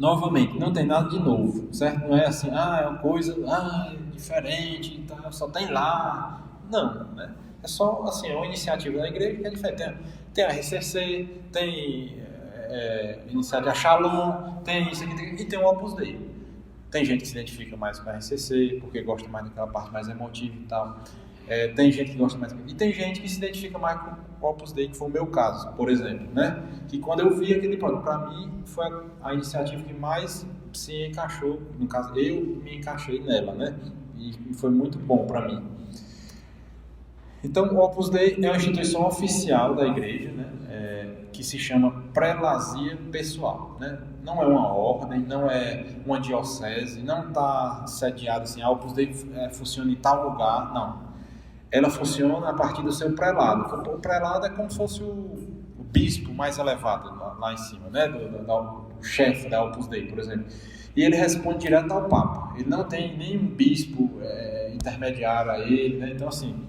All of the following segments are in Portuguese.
novamente, não tem nada de novo, certo? Não é assim, é uma coisa diferente, tá, só tem lá. Não, né? É só assim, uma iniciativa da igreja que é diferente. Tem a RCC, tem iniciativa Shalom, tem isso aqui, e tem o Opus Dei. Tem gente que se identifica mais com a RCC, porque gosta mais daquela parte mais emotiva e tal. Tem gente que gosta mais... E tem gente que se identifica mais com o Opus Dei, que foi o meu caso, por exemplo, né? Que quando eu vi aquele produto, para mim, foi a iniciativa que mais se encaixou. No caso, eu me encaixei nela, né? E foi muito bom para mim. Então, o Opus Dei é uma instituição oficial da igreja, né? Que se chama prelazia pessoal, né? Não é uma ordem, não é uma diocese, não está sediada assim, a Opus Dei funciona em tal lugar, não. Ela funciona a partir do seu prelado. O prelado é como se fosse o bispo mais elevado lá em cima, né? O chefe da Opus Dei, por exemplo. E ele responde direto ao Papa. Ele não tem nenhum bispo intermediário a ele, né? Então, assim,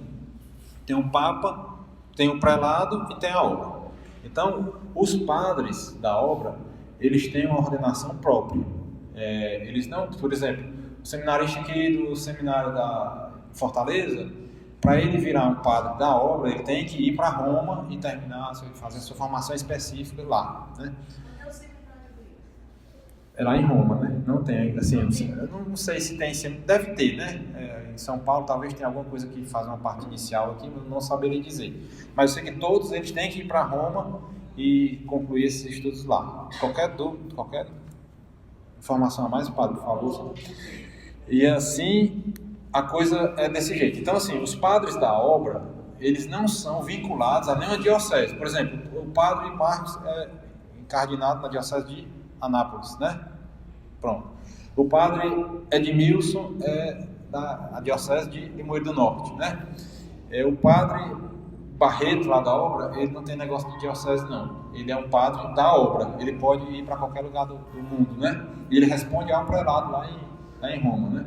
tem um Papa, tem o prelado e tem a obra. Então, os padres da obra, eles têm uma ordenação própria. Eles não, por exemplo, o seminarista aqui do seminário da Fortaleza, para ele virar um padre da obra, ele tem que ir para Roma e fazer sua formação específica lá, né? É lá em Roma, né? Não tem, assim, eu não sei se tem, deve ter, né? Em São Paulo talvez tenha alguma coisa que faz uma parte inicial aqui, mas não saberia dizer. Mas eu sei que todos eles têm que ir para Roma e concluir esses estudos lá. Qualquer dúvida, qualquer informação a mais, padre, por favor. E assim, a coisa é desse jeito. Então, assim, os padres da obra, eles não são vinculados a nenhuma diocese. Por exemplo, o padre Marcos é encardinado na diocese de Anápolis, né? Pronto. O padre Edmilson é da diocese de Limoeiro do Norte, né? O padre Barreto, lá da obra, ele não tem negócio de diocese, não. Ele é um padre da obra. Ele pode ir para qualquer lugar do mundo, né? E ele responde ao prelado lá em Roma, né?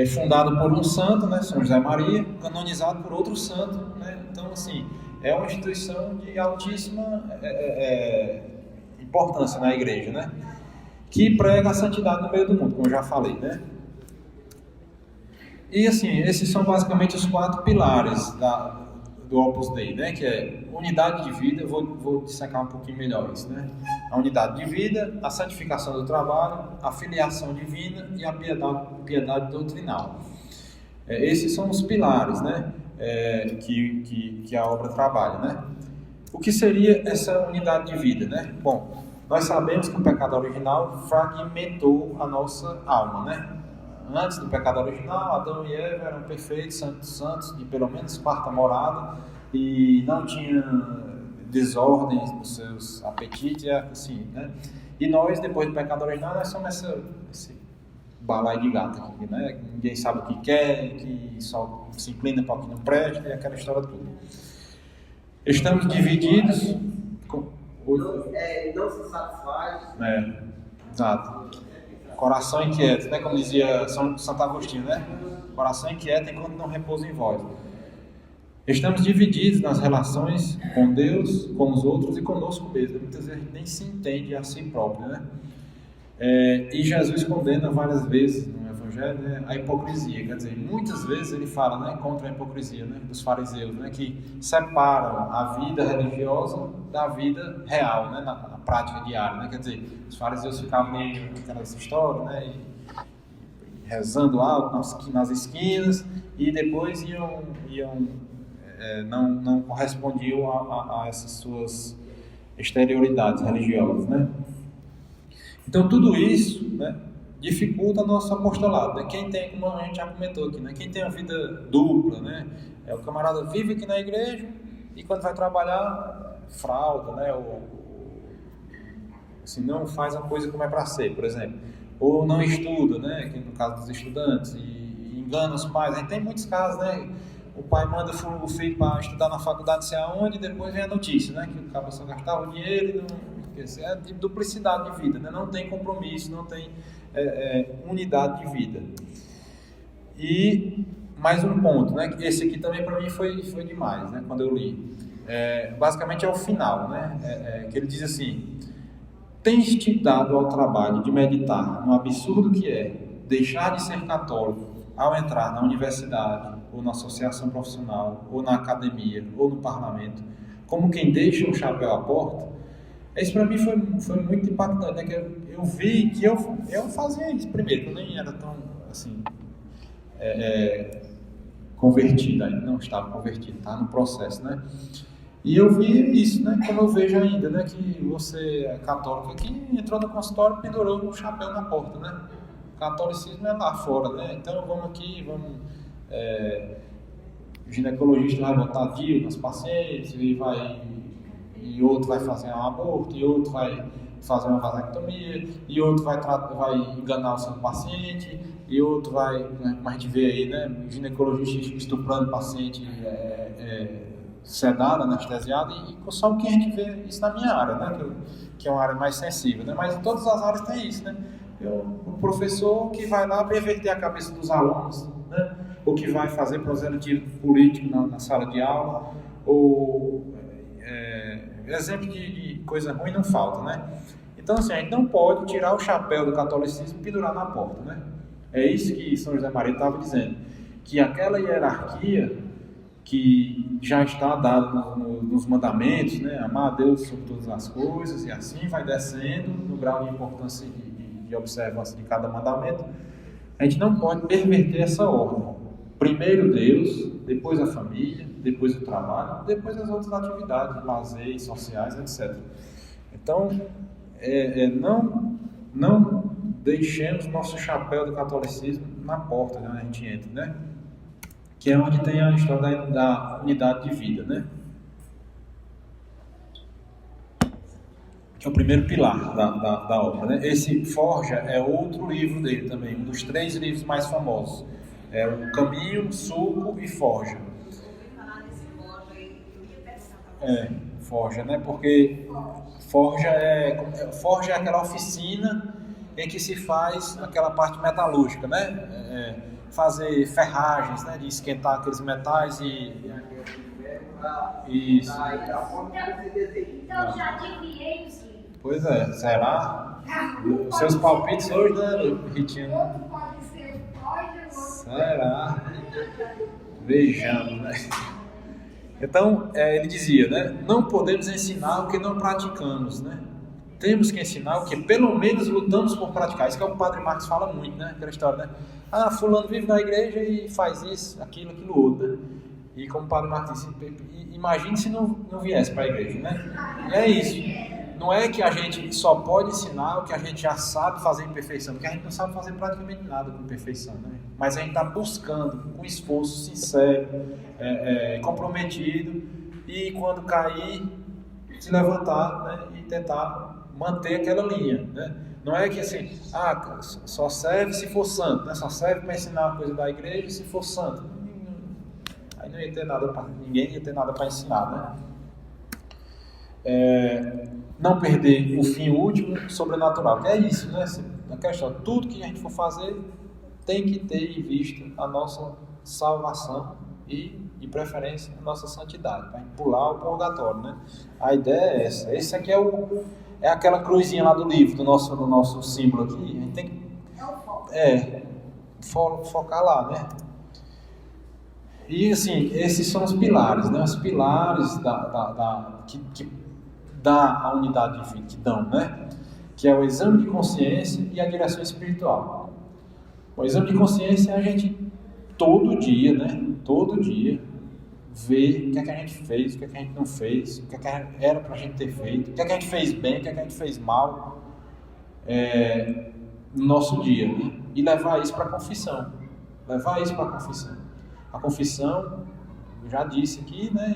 Fundado por um santo, né? São José Maria, canonizado por outro santo, né? Então, assim, é uma instituição de altíssima importância na igreja, né? Que prega a santidade no meio do mundo, como eu já falei, né? E assim, esses são basicamente os 4 pilares do Opus Dei, né? Que é unidade de vida, vou dissecar um pouquinho melhor isso, né? A unidade de vida, a santificação do trabalho, a filiação divina e a piedade doutrinal. Esses são os pilares, né? Que a obra trabalha, né? O que seria essa unidade de vida, né? Bom, nós sabemos que o pecado original fragmentou a nossa alma, né? Antes do pecado original, Adão e Eva eram perfeitos, santos, de pelo menos 4ª morada, e não tinha desordens nos seus apetites, assim, né? E nós, depois do pecado original, nós somos esse balaio de gato aqui, né? Ninguém sabe o que quer, que só se inclina para o que não presta, e aquela história toda. Estamos divididos... Não se satisfaz. Exato. Coração inquieto, né? Como dizia Santo Agostinho, né? Coração inquieto enquanto não repousa em vós. Estamos divididos nas relações com Deus, com os outros e conosco mesmo. Muitas vezes a gente nem se entende a si próprio, né? E Jesus condena várias vezes no Evangelho, né, a hipocrisia. Quer dizer, muitas vezes ele fala, né, contra a hipocrisia, né, dos fariseus, né, que separam a vida religiosa da vida real, né, na prática diária, né? Quer dizer, os fariseus ficavam meio aquela história, né, e rezando alto nas esquinas, e depois não correspondiam a essas suas exterioridades religiosas, né? Então tudo isso, né, dificulta nosso apostolado, né? Quem tem, como a gente já comentou aqui, né, quem tem uma vida dupla, né, o camarada vive aqui na igreja e quando vai trabalhar frauda, né, ou assim, não faz a coisa como é para ser, por exemplo, ou não estuda, né, que no caso dos estudantes, e engana os pais. A gente tem muitos casos, né, o pai manda o filho para estudar na faculdade, não sei aonde, e depois vem a notícia, né, que o cara só gastava o dinheiro e não... É de duplicidade de vida, né? Não tem compromisso, não tem unidade de vida. E mais um ponto, né? Esse aqui também para mim foi demais, né? Quando eu li. Basicamente é o final, né? Que ele diz assim: tens te dado ao trabalho de meditar no absurdo que é deixar de ser católico ao entrar na universidade, ou na associação profissional, ou na academia, ou no parlamento, como quem deixa o chapéu à porta? Isso para mim foi muito impactante, né? Que eu vi que eu fazia isso primeiro, que eu nem era tão assim convertido ainda, não estava convertido, estava no processo, né? E eu vi isso, né? Como eu vejo ainda, né? Que você é católico aqui, entrou no consultório e pendurou o chapéu na porta, né? O catolicismo é lá fora, né? Então vamos aqui, o ginecologista vai botar DIU nos pacientes e outro vai fazer um aborto, e outro vai fazer uma vasectomia, e outro vai enganar o seu paciente, e outro vai, como a gente vê aí, né? O ginecologista estuprando o paciente sedado, anestesiado, e só que a gente vê isso na minha área, né? Que é uma área mais sensível, né? Mas em todas as áreas tem isso, né? O professor que vai lá perverter a cabeça dos alunos, né? Ou que vai fazer proselitismo político na sala de aula, ou exemplo de coisa ruim não falta, né? Então, assim, a gente não pode tirar o chapéu do catolicismo e pendurar na porta, né? É isso que São José Maria estava dizendo, que aquela hierarquia que já está dada nos mandamentos, né? Amar a Deus sobre todas as coisas, e assim vai descendo no grau de importância de observância de cada mandamento. A gente não pode perverter essa ordem. Primeiro Deus, depois a família, depois o trabalho, depois as outras atividades, lazer, sociais, etc. Então, não deixemos nosso chapéu do catolicismo na porta, né, onde a gente entra, né? Que é onde tem a história da unidade de vida, né? Que é o primeiro pilar da obra, né? Esse Forja é outro livro dele também, um dos 3 livros mais famosos. É o Caminho, Sulco e Forja. Forja, né? Porque Forja é aquela oficina em que se faz aquela parte metalúrgica, né? Fazer ferragens, né? De esquentar aqueles metais Isso. Então já adivinhei os livros. Pois é, será? Os seus palpites hoje, né, Ritinho? Outro pode ser Forja, Será? Vejamos, né? Então, ele dizia, né? Não podemos ensinar o que não praticamos, né? Temos que ensinar o que pelo menos lutamos por praticar. Isso que o Padre Marcos fala muito, né? Aquela história, né? Ah, fulano vive na igreja e faz isso, aquilo outro, né? E como o Padre Marcos disse, imagine se não viesse para a igreja, né? E é isso. Não é que a gente só pode ensinar o que a gente já sabe fazer em perfeição, porque a gente não sabe fazer praticamente nada com perfeição, né? Mas a gente está buscando com esforço sincero, comprometido, e quando cair, se levantar, né? E tentar manter aquela linha, né? Não é que assim, só serve se for santo, né? Só serve para ensinar uma coisa da igreja se for santo. Aí não ia ter nada ninguém ia ter nada para ensinar, né? Não perder o fim último sobrenatural, que é isso, né? A questão, tudo que a gente for fazer tem que ter em vista a nossa salvação e, de preferência, a nossa santidade, para pular o purgatório, né? A ideia é essa. Esse aqui é aquela cruzinha lá do livro, do nosso símbolo aqui. A gente tem que focar lá, né? E assim, esses são os pilares, né? Os pilares que dá a unidade de vida, que dão, né? Que é o exame de consciência e a direção espiritual. O exame de consciência é a gente todo dia, né? Todo dia ver o que é que a gente fez, o que é que a gente não fez, o que é que era para a gente ter feito, o que é que a gente fez bem, o que é que a gente fez mal no nosso dia, né? E levar isso para a confissão. Levar isso para a confissão. A confissão, eu já disse aqui, né?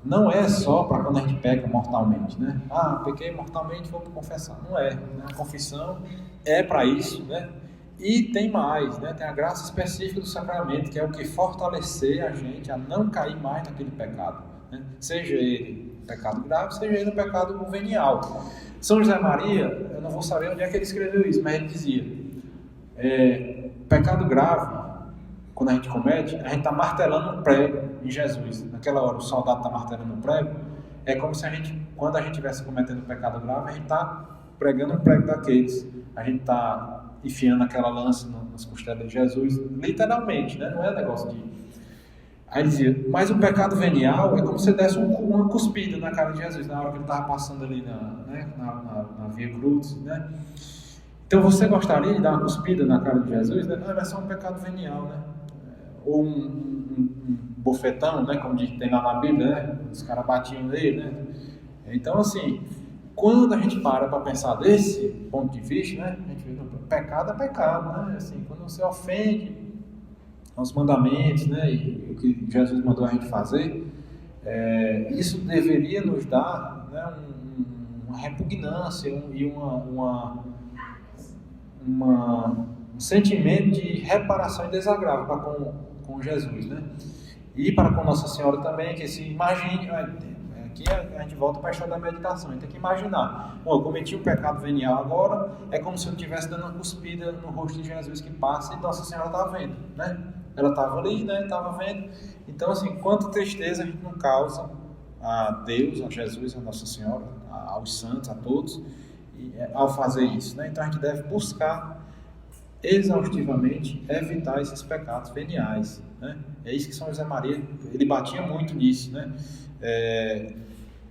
Não é só para quando a gente peca mortalmente, né? Pequei mortalmente, vou confessar. Não é, né? A confissão é para isso, né? E tem mais, né? Tem a graça específica do sacramento, que é o que fortalecer a gente a não cair mais naquele pecado, né? Seja ele pecado grave, seja ele pecado venial. São José Maria, eu não vou saber onde é que ele escreveu isso, mas ele dizia, pecado grave, quando a gente comete, a gente está martelando um prego em Jesus. Naquela hora o soldado está martelando um prego, é como se quando a gente estivesse cometendo um pecado grave, a gente está pregando um prego daqueles. A gente está enfiando aquela lança nas costelas de Jesus, literalmente, né? Não é negócio de... Aí ele dizia, mas o pecado venial é como se desse uma cuspida na cara de Jesus, na hora que ele estava passando ali na Via Crucis, né? Então você gostaria de dar uma cuspida na cara de Jesus? Né? Não, é só um pecado venial, né? Ou um bofetão, né? Como tem lá na Bíblia, né? Os caras batiam nele, né? Então, assim, quando a gente para pensar desse ponto de vista, né? A gente vê, pecado é pecado, né? Assim, quando você ofende aos mandamentos, né? E o que Jesus mandou a gente fazer, isso deveria nos dar, né? Uma repugnância e um sentimento de reparação e desagravo para com Jesus, né? E para com Nossa Senhora também, que se imagine, aqui a gente volta para a história da meditação, a gente tem que imaginar, eu cometi um pecado venial agora, é como se eu estivesse dando uma cuspida no rosto de Jesus que passa e Nossa Senhora está vendo, né? Ela estava ali, né? Estava vendo. Então, assim, quanta tristeza a gente não causa a Deus, a Jesus, a Nossa Senhora, aos santos, a todos, ao fazer isso, né? Então a gente deve buscar exaustivamente evitar esses pecados veniais, né? É isso que São José Maria, ele batia muito nisso, né?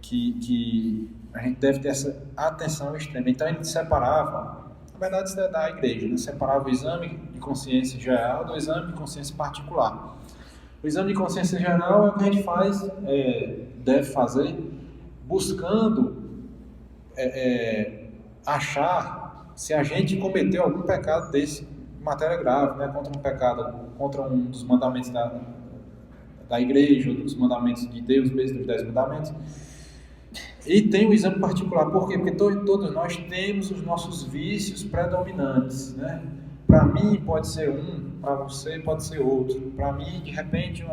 Que a gente deve ter essa atenção extrema. Então ele separava, na verdade isso é da igreja, né? Separava o exame de consciência geral do exame de consciência particular. O exame de consciência geral é o que a gente faz, deve fazer, buscando achar se a gente cometeu algum pecado desse, matéria grave, né, contra um dos mandamentos da igreja, ou dos mandamentos de Deus mesmo, dos 10 mandamentos. E tem o exame particular, por quê? Porque todos nós temos os nossos vícios predominantes, né? Para mim pode ser um, para você pode ser outro. Para mim, de repente,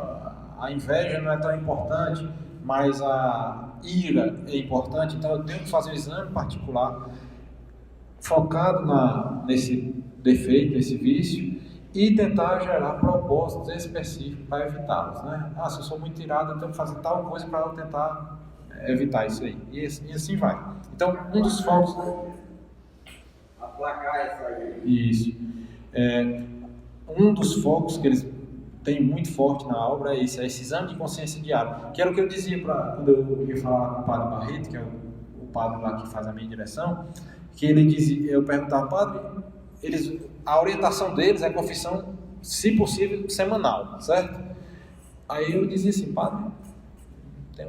a inveja não é tão importante, mas a ira é importante, então eu tenho que fazer um exame particular focado nesse defeito, nesse vício, e tentar gerar propósitos específicos para evitá-los, né? Se eu sou muito irado, eu tenho que fazer tal coisa para eu tentar evitar isso aí, e assim vai. Então, um dos focos... Aplacar essa aí. Isso. Um dos focos que eles têm muito forte na obra é esse exame de consciência diário, que era o que eu dizia quando eu ia falar com o padre Barreto, que é o padre lá que faz a minha direção, que ele dizia, eu perguntava, padre, a orientação deles é confissão, se possível, semanal, certo? Aí eu dizia assim, padre, tem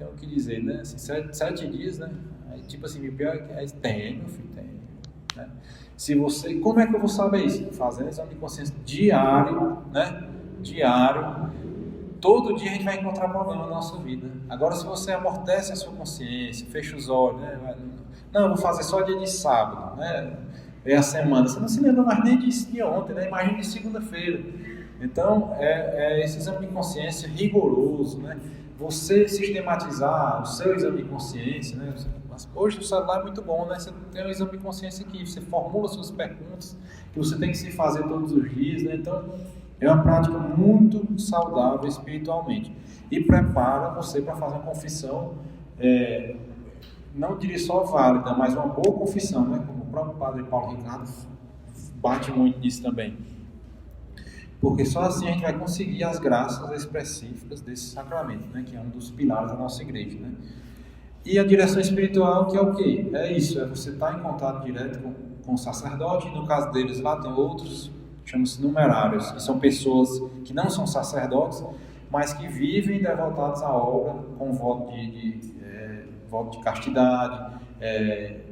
o que dizer, né? Assim, 7 dias, né? Aí, tipo assim, pior é que tem, meu filho, tem, né? Como é que eu vou saber isso? Fazendo exame de consciência diário, né? Diário. Todo dia a gente vai encontrar problema na nossa vida. Agora, se você amortece a sua consciência, fecha os olhos, né? Não, eu vou fazer só dia de sábado, né? É a semana. Você não se lembra mais nem de ontem, né? Imagina de segunda-feira. Então, esse exame de consciência rigoroso, né? Você sistematizar o seu exame de consciência, né? Hoje o celular é muito bom, né? Você tem um exame de consciência aqui, você formula suas perguntas que você tem que se fazer todos os dias, né? Então, é uma prática muito saudável espiritualmente e prepara você para fazer uma confissão, não diria só válida, mas uma boa confissão, né? Como o próprio padre Paulo Ricardo bate muito nisso também. Porque só assim a gente vai conseguir as graças específicas desse sacramento, né? Que é um dos pilares da nossa igreja, né? E a direção espiritual, que é o quê? É isso, é você estar em contato direto com o sacerdote. No caso deles lá tem outros, chamam-se numerários, que são pessoas que não são sacerdotes, mas que vivem devotados à obra com voto de castidade,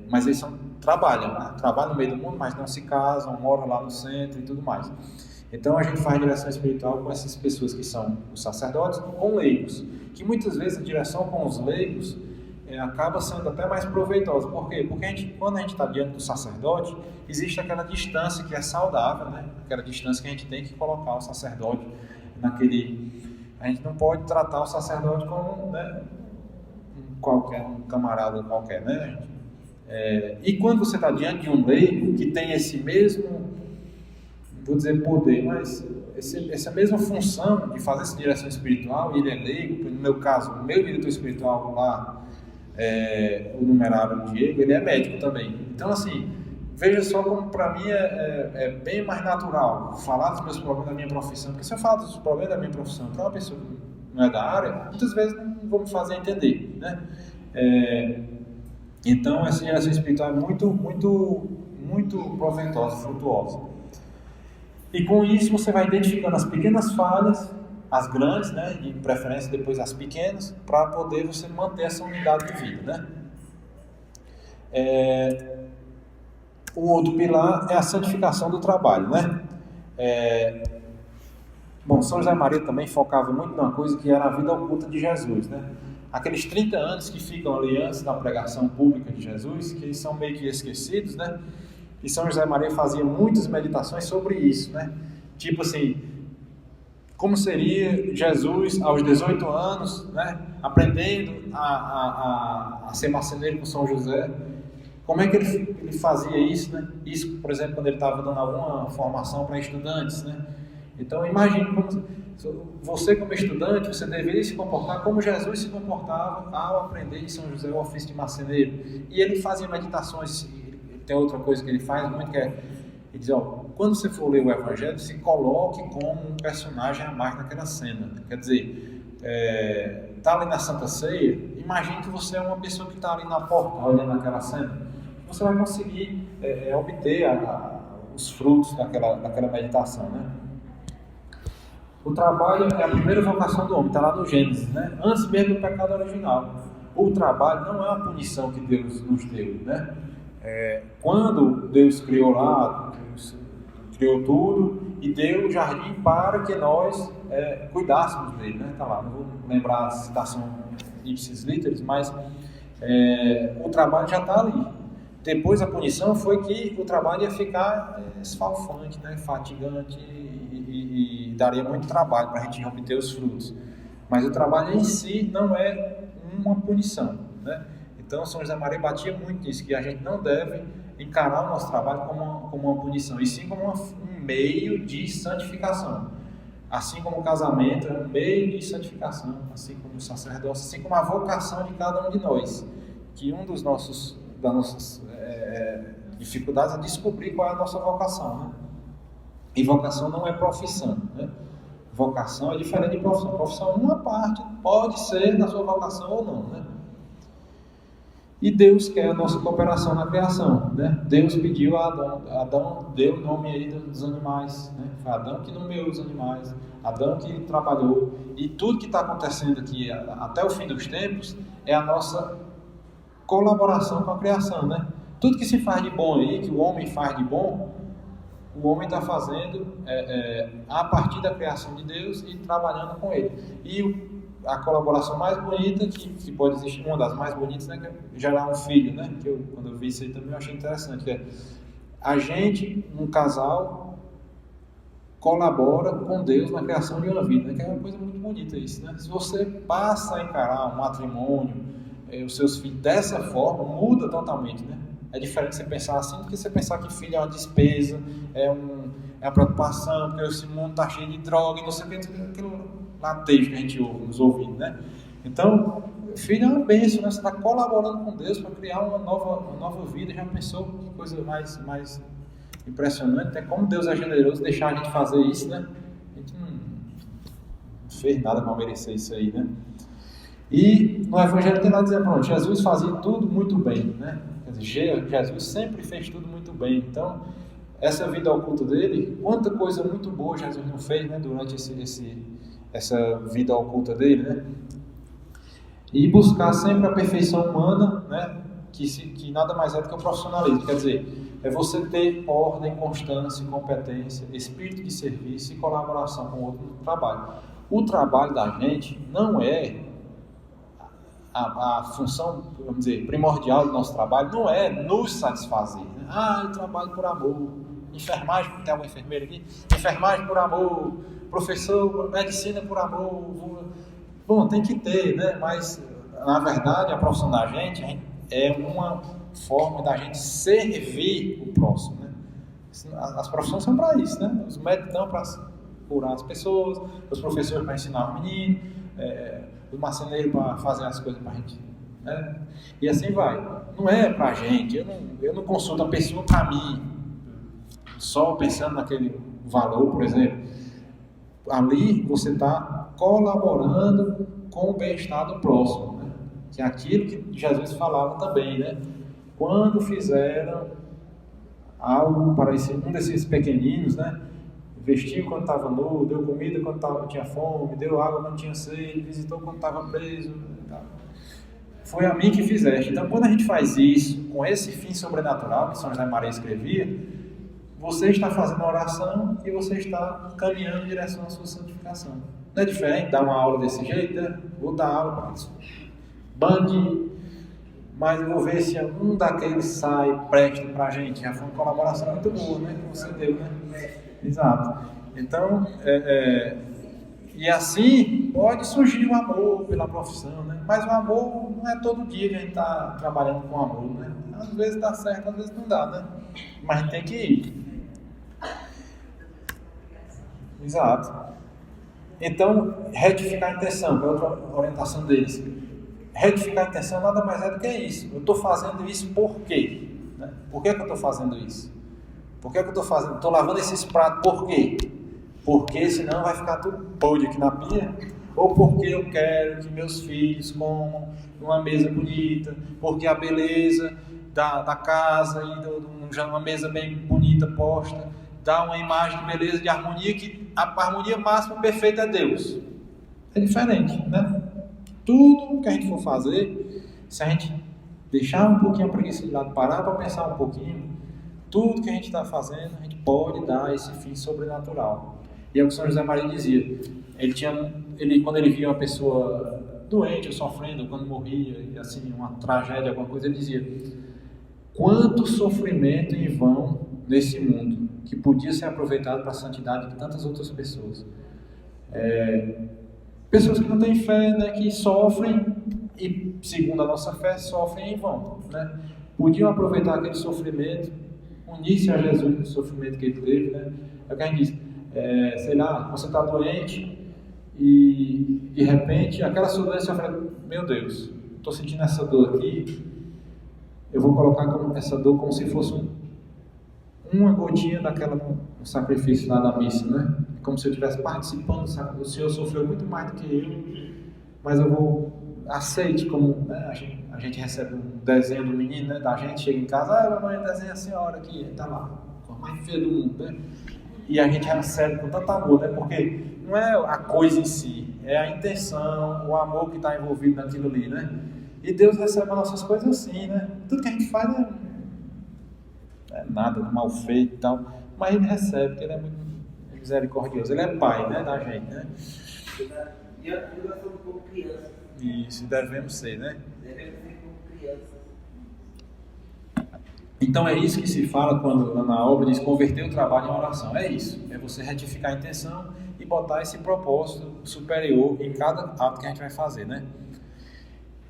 mas eles trabalham no meio do mundo, mas não se casam, moram lá no centro e tudo mais. Então a gente faz direção espiritual com essas pessoas que são os sacerdotes, com leigos, que muitas vezes a direção com os leigos acaba sendo até mais proveitosa. Por quê? Porque quando a gente está diante do sacerdote, existe aquela distância que é saudável, né? Aquela distância que a gente tem que colocar o sacerdote a gente não pode tratar o sacerdote como, né, um camarada qualquer, né? E quando você está diante de um leigo que tem esse mesmo, vou dizer poder, mas essa mesma função de fazer essa direção espiritual, e ele é leigo, no meu caso, o meu diretor espiritual lá, o numerário Diego, ele é médico também. Então, assim, veja só como para mim é bem mais natural falar dos meus problemas da minha profissão, porque se eu falar dos problemas da minha profissão para uma pessoa que não é da área, muitas vezes não vou me fazer entender, né? Então, essa direção espiritual é muito, muito, muito proveitosa, frutuosa. E com isso você vai identificando as pequenas falhas, as grandes, né, de preferência depois as pequenas, para poder você manter essa unidade de vida, né? O outro pilar é a santificação do trabalho, né? Bom, São José Maria também focava muito numa coisa que era a vida oculta de Jesus, né? Aqueles 30 anos que ficam ali antes da pregação pública de Jesus, que são meio que esquecidos, né? E São José Maria fazia muitas meditações sobre isso, né? Tipo assim, como seria Jesus aos 18 anos, né? Aprendendo a ser marceneiro com São José. Como é que ele fazia isso, né? Isso, por exemplo, quando ele estava dando alguma formação para estudantes, né? Então, imagine como você, como estudante, você deveria se comportar como Jesus se comportava ao aprender em São José o ofício de marceneiro. E ele fazia meditações. Tem outra coisa que ele faz muito, que ele diz, quando você for ler o Evangelho, se coloque como um personagem a mais naquela cena. Quer dizer, está ali na Santa Ceia, imagine que você é uma pessoa que está ali na porta, olhando aquela cena. Você vai conseguir obter os frutos daquela meditação, né? O trabalho é a primeira vocação do homem, está lá no Gênesis, né? Antes mesmo do pecado original. O trabalho não é uma punição que Deus nos deu, né? Quando Deus criou lá, Deus criou tudo e deu o jardim para que nós cuidássemos dele, né? Tá lá, não vou lembrar a citação ipsis literis, mas o trabalho já está ali. Depois a punição foi que o trabalho ia ficar esfalfante, né? Fatigante e daria muito trabalho para a gente obter os frutos. Mas o trabalho em si não é uma punição, né? Então, São José Maria batia muito nisso, que a gente não deve encarar o nosso trabalho como uma punição, e sim como um meio de santificação. Assim como o casamento é um meio de santificação, assim como o sacerdócio, assim como a vocação de cada um de nós. Que das nossas dificuldades é descobrir qual é a nossa vocação, né? E vocação não é profissão, né? Vocação é diferente de profissão. Profissão é uma parte, pode ser da sua vocação ou não, né? E Deus quer a nossa cooperação na criação, né? Deus pediu a Adão deu o nome aí dos animais, né? Foi Adão que nomeou os animais, Adão que trabalhou, e tudo que está acontecendo aqui até o fim dos tempos é a nossa colaboração com a criação, né? Tudo que se faz de bom aí, que o homem faz de bom, o homem está fazendo a partir da criação de Deus e trabalhando com ele. E a colaboração mais bonita que pode existir, uma das mais bonitas, né, que é gerar um filho, né? Que quando eu vi isso aí também eu achei interessante, que é a gente, um casal, colabora com Deus na criação de uma vida, né? Que é uma coisa muito bonita isso, né? Se você passa a encarar um matrimônio, os seus filhos dessa forma, muda totalmente, né? É diferente você pensar assim do que você pensar que filho é uma despesa, é uma preocupação, porque esse mundo está cheio de droga e não sei o que, aquilo latejo que a gente ouve nos ouvindo, né? Então, filho é uma bênção, né? Você está colaborando com Deus para criar uma nova vida. Já pensou que coisa mais impressionante, né? Como Deus é generoso deixar a gente fazer isso, né? A gente não fez nada para merecer isso aí, né? E no Evangelho tem lá dizendo, pronto, Jesus fazia tudo muito bem, né? Quer dizer, Jesus sempre fez tudo muito bem. Então, essa vida oculta dele, quanta coisa muito boa Jesus não fez, né? Durante essa vida oculta dele, né? E buscar sempre a perfeição humana, né? Que nada mais é do que o profissionalismo. Quer dizer, é você ter ordem, constância, competência, espírito de serviço e colaboração com o outro no trabalho. O trabalho da gente não é a função, vamos dizer, primordial do nosso trabalho, não é nos satisfazer, né? Eu trabalho por amor. Enfermagem, tem alguma enfermeira aqui? Enfermagem por amor, professor, medicina por amor. Bom, tem que ter, né? Mas, na verdade, a profissão da gente é uma forma da gente servir o próximo, né? As profissões são para isso, né? Os médicos estão para curar as pessoas, os professores para ensinar os meninos, os marceneiros para fazer as coisas para a gente, né? E assim vai. Não é para a gente, eu não consulto a pessoa para mim, só pensando naquele valor, por exemplo. Ali você está colaborando com o bem-estar do próximo, né? Que é aquilo que Jesus falava também, né? Quando fizeram algo para um desses pequeninos, né? Vestiu quando estava nu, deu comida quando tinha fome, deu água quando tinha sede, visitou quando estava preso. Foi a mim que fizeste. Então, quando a gente faz isso, com esse fim sobrenatural que São José Maria escrevia, você está fazendo a oração e você está caminhando em direção à sua santificação. Não é diferente dar uma aula desse jeito, né? Vou dar aula para isso. Bande, mas eu vou ver se um daqueles sai, presta para a gente. Já foi uma colaboração muito boa, né? Que você deu, né? Exato. Então, e assim pode surgir o amor pela profissão, né? Mas o amor não é todo dia que a gente está trabalhando com amor, né? Às vezes dá certo, às vezes não dá, né? Mas a gente tem que ir. Exato. Então, retificar a intenção, que é outra orientação deles. Retificar a intenção nada mais é do que isso. Eu estou fazendo isso por quê? Né? Por que eu estou fazendo isso? Por que eu estou fazendo? Estou lavando esses pratos por quê? Porque senão vai ficar tudo podre aqui na pia. Ou porque eu quero que meus filhos comam numa mesa bonita, porque a beleza da casa e já uma mesa bem bonita posta dá uma imagem de beleza, de harmonia, que a harmonia máxima perfeita é Deus. É diferente, né? Tudo que a gente for fazer, se a gente deixar um pouquinho a preguiça de lado, parar para pensar um pouquinho, tudo que a gente está fazendo, a gente pode dar esse fim sobrenatural. E é o que São José Maria dizia. Quando ele via uma pessoa doente ou sofrendo, ou quando morria, e assim, uma tragédia, alguma coisa, ele dizia: quanto sofrimento em vão nesse mundo, que podia ser aproveitado para a santidade de tantas outras pessoas. Pessoas que não têm fé, né, que sofrem, e segundo a nossa fé, sofrem em vão, né? Podiam aproveitar aquele sofrimento, unir-se a Jesus no sofrimento que ele teve, né? É o que a gente diz, sei lá, você está doente e de repente aquela sua doença, você fala: meu Deus, estou sentindo essa dor aqui, eu vou colocar essa dor como se fosse uma gotinha daquela no sacrifício lá da missa, né? Como se eu estivesse participando, sabe? O Senhor sofreu muito mais do que eu, mas eu vou, aceite como, né? A gente recebe um desenho do menino, né? Da gente, chega em casa, mamãe, desenha a senhora aqui, está lá, a mais feia do mundo, né? E a gente recebe com tanto amor, né? Porque não é a coisa em si, é a intenção, o amor que está envolvido naquilo ali, né? E Deus recebe as nossas coisas assim, né? Tudo que a gente faz é nada mal feito e tal, mas Ele recebe, porque Ele é muito misericordioso. Ele é Pai, né, da gente, né? E nós somos como crianças. Isso, devemos ser, né? Devemos ser como crianças. Então é isso que se fala quando na obra diz converter o trabalho em oração. É isso, é você retificar a intenção e botar esse propósito superior em cada ato que a gente vai fazer, né?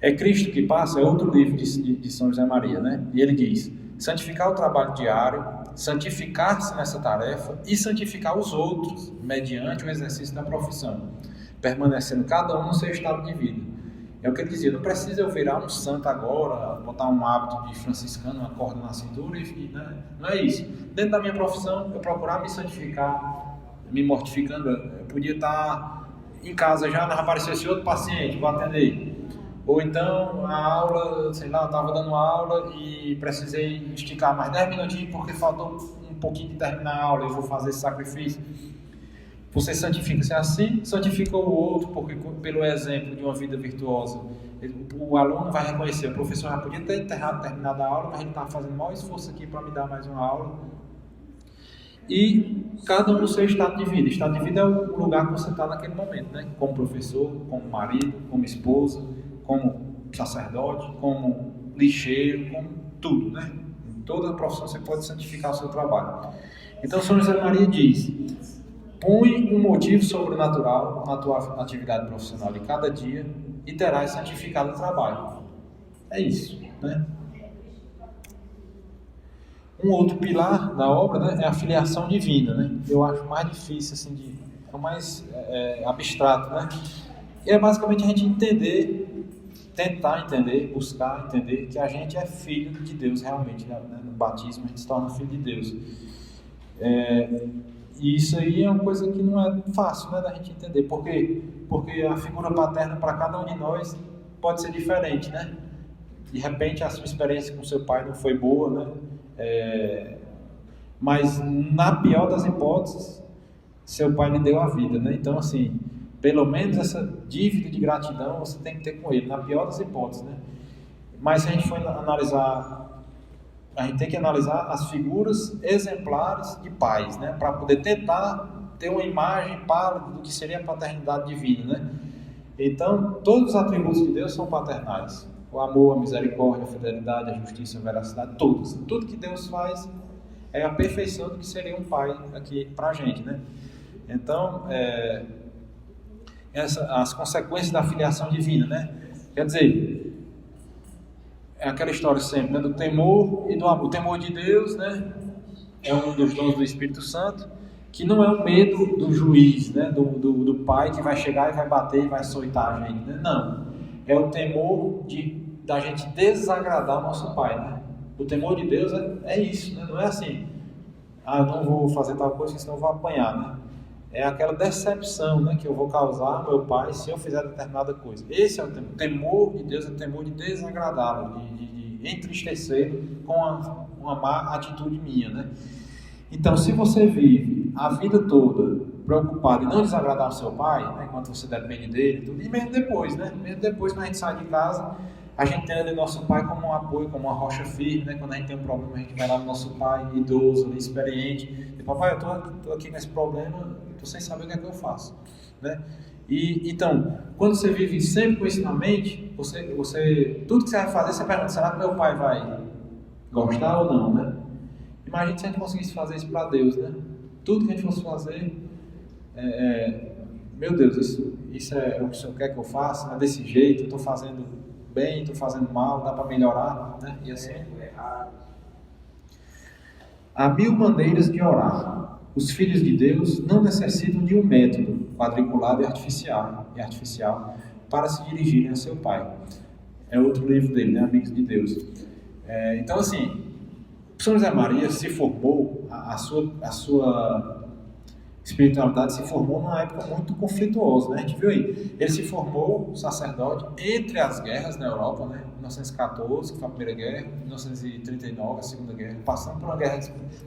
É Cristo que passa, é outro livro de São José Maria, né? E ele diz: santificar o trabalho diário, santificar-se nessa tarefa e santificar os outros mediante o exercício da profissão, permanecendo cada um no seu estado de vida. É o que ele dizia: não precisa eu virar um santo agora, botar um hábito de franciscano, uma corda na cintura, né? Não é isso. Dentro da minha profissão, eu procurar me santificar, me mortificando. Eu podia estar em casa já, mas apareceu esse outro paciente, vou atender. Ou então a aula, sei lá, eu estava dando aula e precisei esticar mais 10 minutinhos porque faltou um pouquinho de terminar a aula, eu vou fazer esse sacrifício. Você santifica-se assim, santifica o outro, porque pelo exemplo de uma vida virtuosa, o aluno vai reconhecer, o professor já podia ter terminado a aula, mas ele estava fazendo o maior esforço aqui para me dar mais uma aula. E cada um no seu estado de vida. Estado de vida é o lugar que você está naquele momento, né? Como professor, como marido, como esposa, como sacerdote, como lixeiro, como tudo, né? Em toda a profissão você pode santificar o seu trabalho. Então São José Maria diz: põe um motivo sobrenatural na tua atividade profissional de cada dia e terás santificado o trabalho. É isso, né? Um outro pilar da obra, né, é a filiação divina, né? Eu acho mais difícil assim, abstrato, né? E é basicamente a gente tentar entender, buscar entender que a gente é filho de Deus realmente, né? No batismo a gente se torna filho de Deus. E isso aí é uma coisa que não é fácil, né, da gente entender. Por quê? Porque a figura paterna para cada um de nós pode ser diferente, né? De repente a sua experiência com seu pai não foi boa, né? Mas na pior das hipóteses, seu pai lhe deu a vida, né? Então, assim, pelo menos essa dívida de gratidão você tem que ter com ele, na pior das hipóteses, né? Mas se a gente for analisar, a gente tem que analisar as figuras exemplares de pais, né? Para poder tentar ter uma imagem pálida do que seria a paternidade divina, né? Então, todos os atributos de Deus são paternais. O amor, a misericórdia, a fidelidade, a justiça, a veracidade, todos. Tudo que Deus faz é a perfeição do que seria um pai aqui para a gente, né? Então, as consequências da filiação divina, né? Quer dizer, é aquela história sempre, né? Do temor e do amor. O temor de Deus, né? É um dos dons do Espírito Santo, que não é o medo do juiz, né? Do pai que vai chegar e vai bater e vai açoitar a gente, né? Não. É o temor da gente desagradar o nosso pai, né? O temor de Deus é isso, né? Não é assim, eu não vou fazer tal coisa, senão eu vou apanhar, né? É aquela decepção, né, que eu vou causar ao meu pai se eu fizer determinada coisa. Esse é o temor. O temor de Deus é o temor de desagradá-lo, de entristecê-lo com uma má atitude minha, né? Então, se você vive a vida toda preocupado em não desagradar o seu pai, né, enquanto você depende dele, tudo, e mesmo depois, né? Mesmo depois, quando a gente sai de casa, a gente tem ali nosso pai como um apoio, como uma rocha firme, né? Quando a gente tem um problema, a gente vai lá no nosso pai, idoso, experiente, e papai, eu estou aqui com esse problema, estou sem saber o que é que eu faço, né? E então, quando você vive sempre com isso na mente, tudo que você vai fazer, você pergunta, será que meu pai vai gostar ou não, né? Imagina se a gente conseguisse fazer isso para Deus, né? Tudo que a gente fosse fazer, meu Deus, isso é o que o Senhor quer que eu faça, é desse jeito, eu estou fazendo bem, estou fazendo mal, dá para melhorar, né? E assim. Há 1000 maneiras de orar. Os filhos de Deus não necessitam de um método quadriculado e artificial para se dirigirem a seu Pai. É outro livro dele, né? Amigos de Deus. Então, assim, São José Maria se formou, a sua espiritualidade se formou numa época muito conflituosa, né? A gente viu aí, ele se formou sacerdote entre as guerras na Europa, né? 1914, que foi a primeira guerra, 1939, a segunda guerra, passando por uma guerra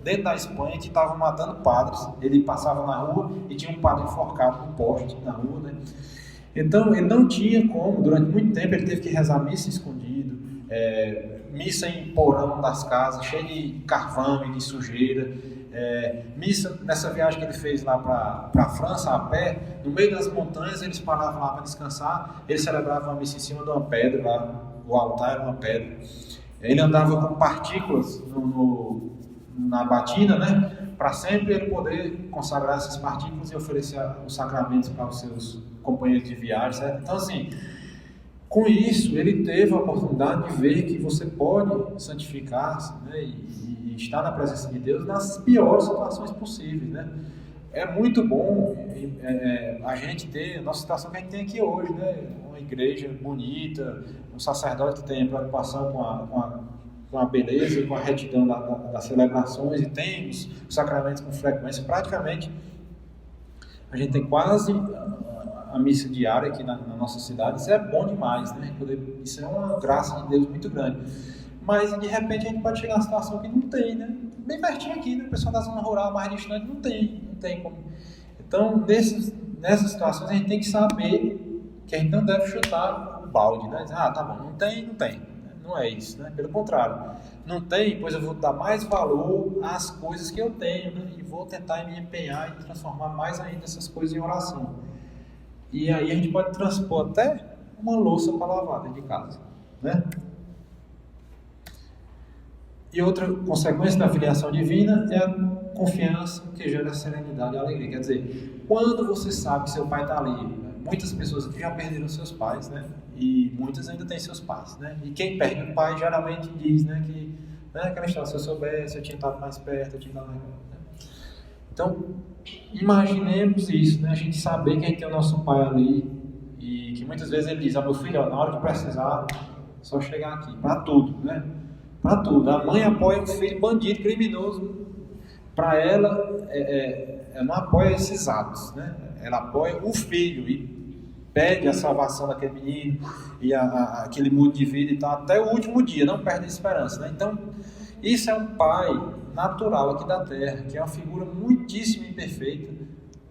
dentro da Espanha que estava matando padres. Ele passava na rua e tinha um padre enforcado no poste na rua, né? Então ele não tinha como, durante muito tempo ele teve que rezar missa escondido, missa em porão das casas, cheio de carvão e de sujeira. Missa, nessa viagem que ele fez lá para a França, a pé, no meio das montanhas, eles paravam lá para descansar, ele celebrava uma missa em cima de uma pedra lá, o altar era uma pedra. Ele andava com partículas na batina, né, para sempre ele poder consagrar essas partículas e oferecer os sacramentos para os seus companheiros de viagem, certo? Então, assim, com isso, ele teve a oportunidade de ver que você pode santificar-se, né, e estar na presença de Deus nas piores situações possíveis, né? É muito bom a gente ter a nossa situação que a gente tem aqui hoje, né? Uma igreja bonita, um sacerdote que tem preocupação com a beleza, com a retidão das celebrações, e tem os sacramentos com frequência. Praticamente, a gente tem quase a missa diária aqui na nossa cidade. Isso é bom demais, né? Isso é uma graça de Deus muito grande. Mas, de repente, a gente pode chegar a uma situação que não tem, né? Bem pertinho aqui, né? O pessoal da zona rural mais distante não tem como. Então, nessas situações, a gente tem que saber que a gente não deve chutar o balde, né? Dizer, tá bom, não tem. Não é isso, né? Pelo contrário. Não tem, pois eu vou dar mais valor às coisas que eu tenho, né? E vou tentar me empenhar e transformar mais ainda essas coisas em oração. E aí a gente pode transpor até uma louça para lavar dentro de casa, né? E outra consequência da filiação divina é a confiança que gera serenidade e alegria. Quer dizer, quando você sabe que seu pai está ali, muitas pessoas já perderam seus pais, né? E muitas ainda têm seus pais, né? E quem perde o pai geralmente diz, né, que, né, aquela história, se eu soubesse, eu tinha estado mais perto, eu tinha estado mais perto, né? Então, imaginemos isso, né? A gente saber que a gente tem o nosso pai ali e que muitas vezes ele diz: meu filho, ó, na hora que precisar, é só chegar aqui, para tudo, né? Para tudo. A mãe apoia o filho bandido, criminoso. Para ela, ela não apoia esses atos, né? Ela apoia o filho e pede a salvação daquele menino e aquele mundo de vida e tal, até o último dia, não perde a esperança, né? Então, isso é um pai natural aqui da terra, que é uma figura muitíssimo imperfeita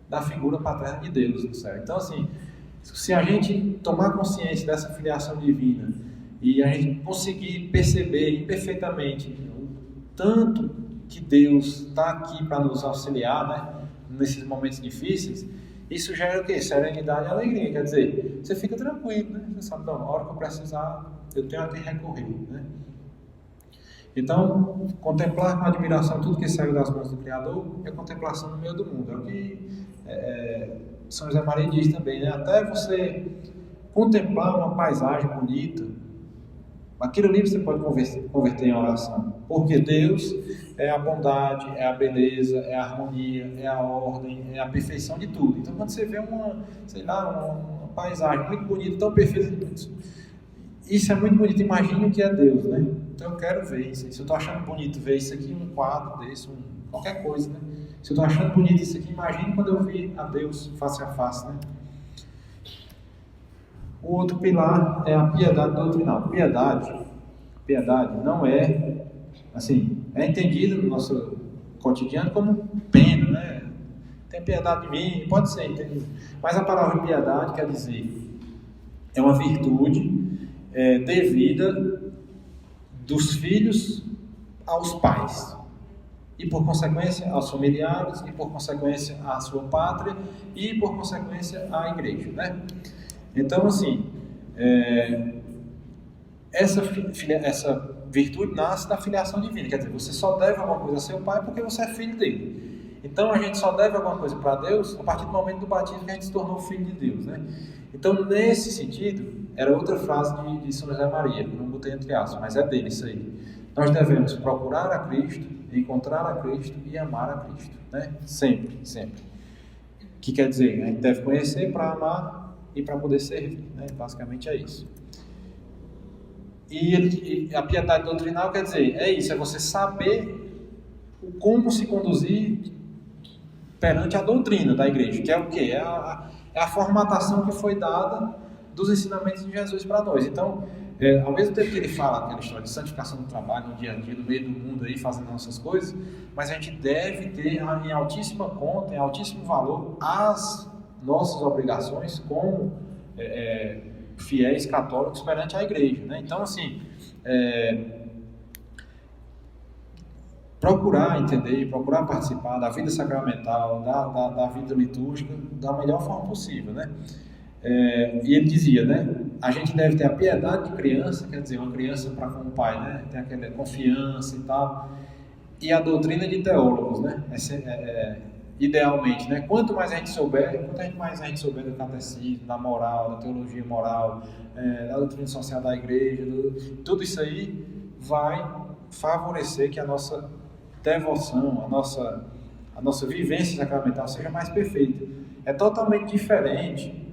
da figura paterna de Deus no céu. Então, assim, se a gente tomar consciência dessa filiação divina e a gente conseguir perceber imperfeitamente o tanto que Deus está aqui para nos auxiliar, né, nesses momentos difíceis, isso gera o quê? Serenidade e alegria. Quer dizer, você fica tranquilo, né? Você sabe, não, na hora que eu precisar, eu tenho a quem recorrer, né? Então, contemplar com admiração tudo que saiu das mãos do Criador é contemplação no meio do mundo. É o que São José Maria diz também, né? Até você contemplar uma paisagem bonita, aquilo ali você pode converter em oração. Porque Deus é a bondade, é a beleza, é a harmonia, é a ordem, é a perfeição de tudo. Então, quando você vê uma paisagem muito bonita, tão perfeita, isso é muito bonito. Imagine o que é Deus, né? Então eu quero ver isso. Se eu estou achando bonito ver isso aqui, um quadro desse, qualquer coisa, né? Se eu estou achando bonito isso aqui, imagine quando eu vi a Deus face a face, né? O outro pilar é a piedade doutrinal. Piedade não é, assim, é entendida no nosso cotidiano como pena, né? Tem piedade de mim, pode ser entendido. Mas a palavra piedade quer dizer, é uma virtude devida dos filhos aos pais e por consequência aos familiares e por consequência à sua pátria e por consequência à igreja, né? Então, assim, essa virtude nasce da filiação divina, quer dizer, você só deve alguma coisa a seu pai porque você é filho dele. Então a gente só deve alguma coisa para Deus a partir do momento do batismo que a gente se tornou filho de Deus, né? Então, nesse sentido, era outra frase de São José Maria, que não botei entre aspas, mas é dele isso aí. Nós devemos procurar a Cristo, encontrar a Cristo e amar a Cristo, né? Sempre, sempre. Que quer dizer, a gente deve conhecer para amar e para poder servir, né? Basicamente é isso. E a piedade doutrinal quer dizer, é isso, é você saber como se conduzir perante a doutrina da igreja, que é o quê? É a formatação que foi dada dos ensinamentos de Jesus para nós. Então, ao mesmo tempo que ele fala aquela história de santificação do trabalho, no dia a dia, no meio do mundo aí, fazendo nossas coisas, mas a gente deve ter em altíssima conta, em altíssimo valor, as nossas obrigações como fiéis católicos perante a igreja, né? Então, assim, procurar entender, procurar participar da vida sacramental, da vida litúrgica, da melhor forma possível, né? E ele dizia, né? A gente deve ter a piedade de criança, quer dizer, uma criança para com o pai, né? Tem aquela confiança e tal, e a doutrina de teólogos, né? Idealmente, né? Quanto mais a gente souber do catecismo, da moral, da teologia moral, da doutrina social da igreja, tudo isso aí vai favorecer que a nossa devoção, a nossa vivência sacramental seja mais perfeita. É totalmente diferente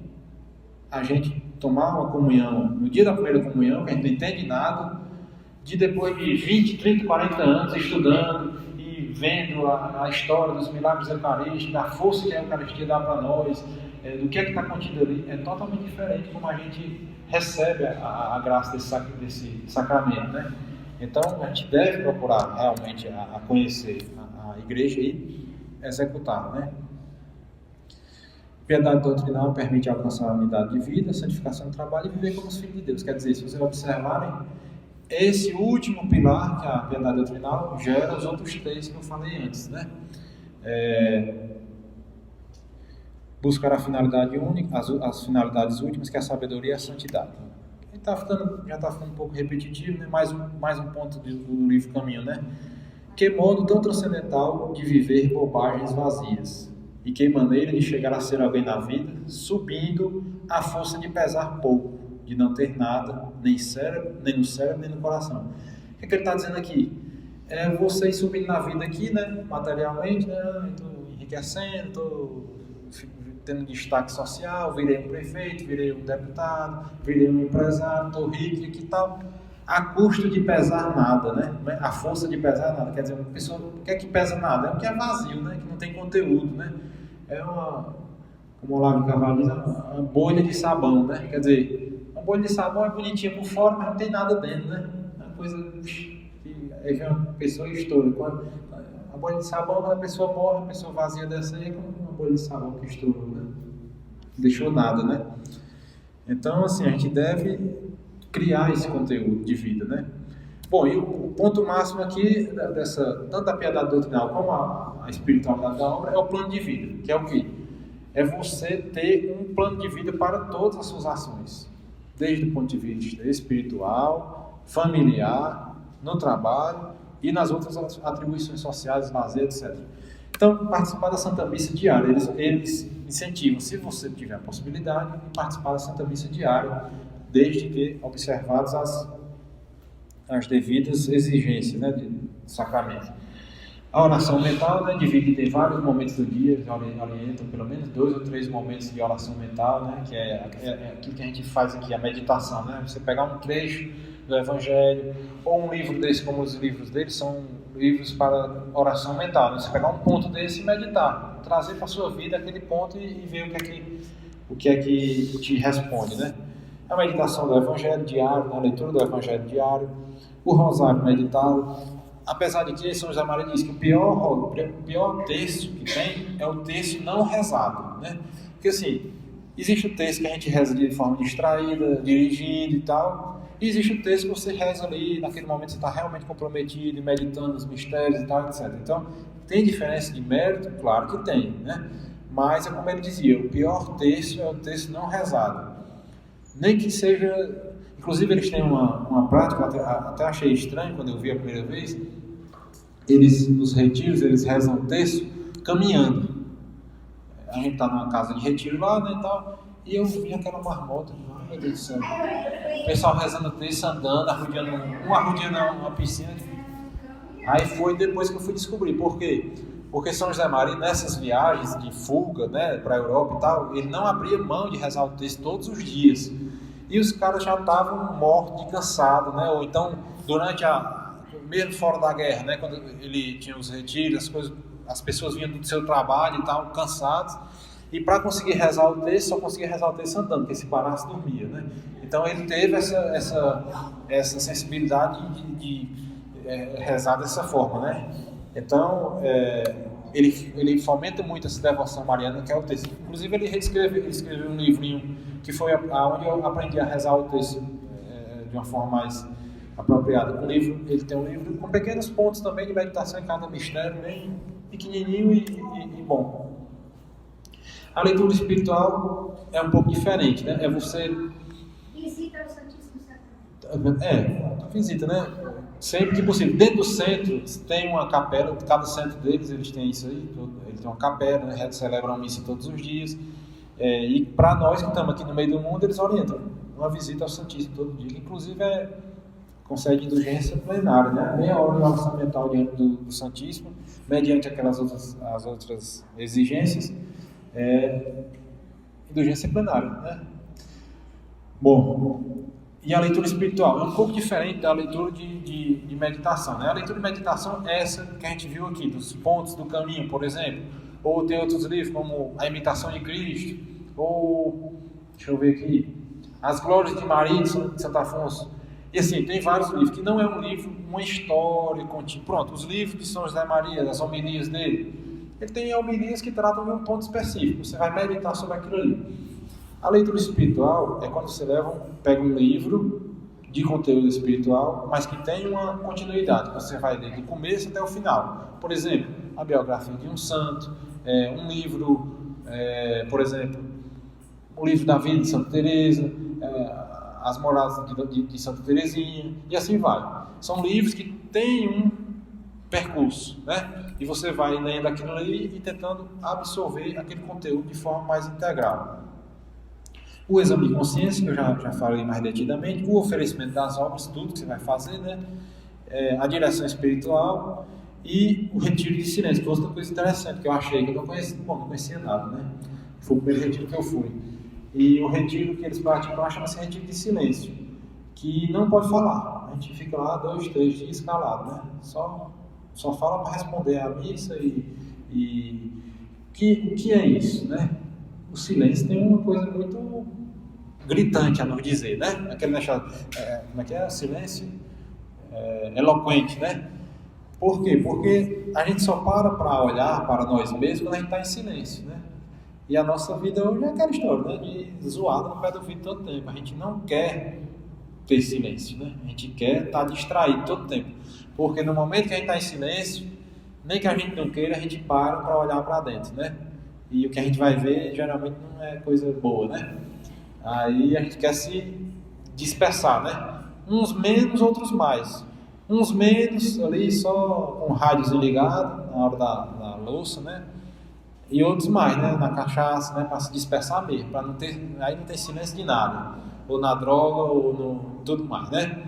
a gente tomar uma comunhão no dia da primeira comunhão, que a gente não entende nada, de depois de 20, 30, 40 anos estudando e vendo a história dos milagres eucarísticos, da força que a Eucaristia dá para nós, do que está contido ali. É totalmente diferente como a gente recebe a graça desse sacramento, né? Então, a gente deve procurar realmente a conhecer a igreja e executar, né? Piedade doutrinal permite alcançar a unidade de vida, santificação do trabalho e viver como os filhos de Deus. Quer dizer, se vocês observarem, esse último pilar, que é a piedade doutrinal, gera os outros três que eu falei antes, né? Buscar a finalidade única, as finalidades últimas, que é a sabedoria e a santidade. Já está ficando um pouco repetitivo, né? mais um ponto do livro Caminho, né? Que modo tão transcendental de viver bobagens vazias, e que maneira de chegar a ser alguém na vida, subindo à força de pesar pouco, de não ter nada, nem no cérebro, nem no coração. O que ele está dizendo aqui? Vocês subindo na vida aqui, né? Materialmente, né? Estou enriquecendo, estou tendo destaque social, virei um prefeito, virei um deputado, virei um empresário, estou rico e que tal, a custo de pesar nada, né? A força de pesar nada, quer dizer, uma pessoa, o que é que pesa nada? É o que é vazio, né? Que não tem conteúdo, né? É uma, como o Olavo de Carvalho diz, uma bolha de sabão, né? Quer dizer, uma bolha de sabão é bonitinha por fora, mas não tem nada dentro, né? É uma coisa que aí vem uma pessoa e estoura. Quando a bolha de sabão, quando a pessoa morre, a pessoa vazia dessa aí é como uma bolha de sabão que estourou, né? Não deixou nada, né? Então, assim, a gente deve criar esse conteúdo de vida, né? Bom, e o ponto máximo aqui, tanto da piedade doutrinal como a espiritualidade da obra, é o plano de vida, que é o quê? É você ter um plano de vida para todas as suas ações, desde o ponto de vista espiritual, familiar, no trabalho e nas outras atribuições sociais, lazer, etc. Então, participar da Santa Missa diária, eles incentivam, se você tiver a possibilidade, de participar da Santa Missa diária, desde que observadas as devidas exigências, né, de sacramento. A oração mental, né, dividida em vários momentos do dia, eles orientam pelo menos 2 ou 3 momentos de oração mental, né, que é aquilo que a gente faz aqui, a meditação, né, você pegar um trecho do Evangelho, ou um livro desse, como os livros deles, são livros para oração mental, né, você pegar um ponto desse e meditar, trazer para a sua vida aquele ponto e ver o que é que te responde, né. A meditação do Evangelho diário, a leitura do Evangelho diário, o rosário meditado, apesar de que São José Maria diz que o pior texto que tem é o texto não rezado, né? Porque assim, existe o texto que a gente reza de forma distraída, dirigindo e tal, e existe o texto que você reza ali, naquele momento você está realmente comprometido, meditando os mistérios e tal, etc. Então, tem diferença de mérito? Claro que tem, né? Mas é como ele dizia, o pior texto é o texto não rezado. Nem que seja... Inclusive, eles têm uma prática, até achei estranho quando eu vi a primeira vez, eles, nos retiros, eles rezam o texto caminhando. A gente está numa casa de retiro lá, né, e tal, e eu vi aquela marmota, meu Deus do céu, o pessoal rezando o texto, andando, arrodeando uma piscina. Aí foi depois que eu fui descobrir, por quê? Porque São José Maria, nessas viagens de fuga, né, para a Europa e tal, ele não abria mão de rezar o texto todos os dias. E os caras já estavam mortos de cansado, né? Ou então, mesmo fora da guerra, né? Quando ele tinha os retiros, as pessoas vinham do seu trabalho e tal, cansados. E para conseguir rezar o texto, só conseguia rezar o texto andando, porque se parasse, dormia, né? Então ele teve essa sensibilidade de rezar dessa forma, né? Então, ele fomenta muito essa devoção mariana, que é o texto. Inclusive, ele escreveu um livrinho que foi onde eu aprendi a rezar o texto de uma forma mais apropriada. Ele tem um livro com pequenos pontos também de meditação em cada mistério, bem pequenininho e bom. A leitura espiritual é um pouco diferente, né? É você... Visita o Santíssimo Sacramento. Visita, né? Sempre que possível. Dentro do centro tem uma capela, cada centro deles eles têm isso aí, ele tem uma capela, né? Celebram a missa todos os dias. E para nós que estamos aqui no meio do mundo, eles orientam uma visita ao Santíssimo todo dia, que inclusive concede indulgência plenária, né? Meia hora de oração mental diante do Santíssimo, mediante as outras exigências, indulgência plenária, né? Bom, e a leitura espiritual é um pouco diferente da leitura de meditação, né? A leitura de meditação é essa que a gente viu aqui, dos pontos do caminho, por exemplo, ou tem outros livros como A Imitação de Cristo, ou, deixa eu ver aqui, As Glórias de Maria, de Santo Afonso. E assim, tem vários livros, que não é um livro, uma história contínua. Pronto, os livros de São José Maria, as homilias dele, ele tem homilias que tratam de um ponto específico, você vai meditar sobre aquilo ali. A leitura espiritual é quando você pega um livro de conteúdo espiritual, mas que tem uma continuidade, você vai ler do começo até o final. Por exemplo, a biografia de um santo, um livro, por exemplo, o livro da vida de Santa Teresa, as moradas de Santa Teresinha, e assim vai. São livros que têm um percurso, né? E você vai lendo aquilo ali e tentando absorver aquele conteúdo de forma mais integral. O exame de consciência, que eu já falei mais detidamente, o oferecimento das obras, tudo que você vai fazer, né? A direção espiritual E o retiro de silêncio, que foi outra coisa interessante que eu achei, que eu não conhecia nada, né? Foi o primeiro retiro que eu fui. E o retiro que eles praticam chama-se retiro de silêncio, que não pode falar. A gente fica lá 2, 3 dias calado, né? Só fala para responder à missa o que é isso, né? O silêncio tem uma coisa muito gritante a nos dizer, né? Como é que é? O silêncio eloquente, né? Por quê? Porque a gente só para olhar para nós mesmos quando a gente está em silêncio, né? E a nossa vida hoje é aquela história, né? De zoada no pé do ouvido todo tempo. A gente não quer ter silêncio, né? A gente quer estar distraído todo tempo. Porque no momento que a gente está em silêncio, nem que a gente não queira, a gente para olhar para dentro, né? E o que a gente vai ver geralmente não é coisa boa, né? Aí a gente quer se dispersar, né? Uns menos, outros mais. Uns menos ali só com o rádiozinho ligado na hora da louça, né? E outros mais, né? Na cachaça, né? Para se dispersar mesmo, para não ter silêncio de nada, ou na droga ou no tudo mais, né?